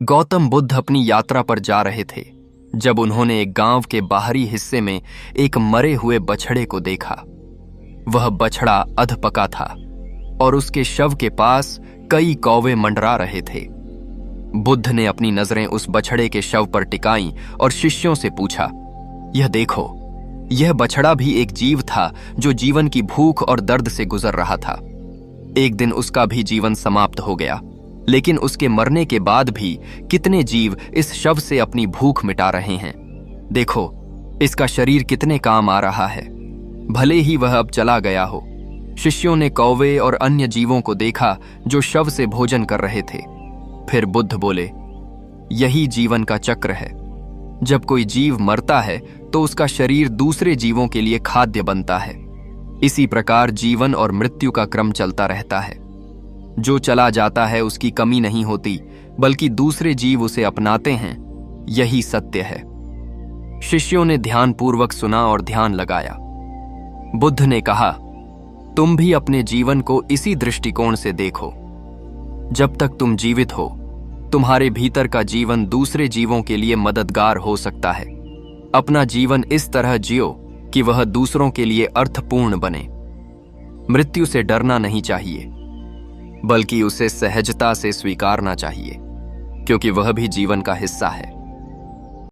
गौतम बुद्ध अपनी यात्रा पर जा रहे थे जब उन्होंने एक गांव के बाहरी हिस्से में एक मरे हुए बछड़े को देखा। वह बछड़ा अधपका था और उसके शव के पास कई कौवे मंडरा रहे थे। बुद्ध ने अपनी नजरें उस बछड़े के शव पर टिकाईं और शिष्यों से पूछा, यह देखो, यह बछड़ा भी एक जीव था जो जीवन की भूख और दर्द से गुजर रहा था। एक दिन उसका भी जीवन समाप्त हो गया, लेकिन उसके मरने के बाद भी कितने जीव इस शव से अपनी भूख मिटा रहे हैं। देखो, इसका शरीर कितने काम आ रहा है, भले ही वह अब चला गया हो। शिष्यों ने कौवे और अन्य जीवों को देखा जो शव से भोजन कर रहे थे। फिर बुद्ध बोले, यही जीवन का चक्र है। जब कोई जीव मरता है तो उसका शरीर दूसरे जीवों के लिए खाद्य बनता है। इसी प्रकार जीवन और मृत्यु का क्रम चलता रहता है। जो चला जाता है उसकी कमी नहीं होती, बल्कि दूसरे जीव उसे अपनाते हैं। यही सत्य है। शिष्यों ने ध्यानपूर्वक सुना और ध्यान लगाया। बुद्ध ने कहा, तुम भी अपने जीवन को इसी दृष्टिकोण से देखो। जब तक तुम जीवित हो, तुम्हारे भीतर का जीवन दूसरे जीवों के लिए मददगार हो सकता है। अपना जीवन इस तरह जियो कि वह दूसरों के लिए अर्थपूर्ण बने। मृत्यु से डरना नहीं चाहिए, बल्कि उसे सहजता से स्वीकारना चाहिए, क्योंकि वह भी जीवन का हिस्सा है।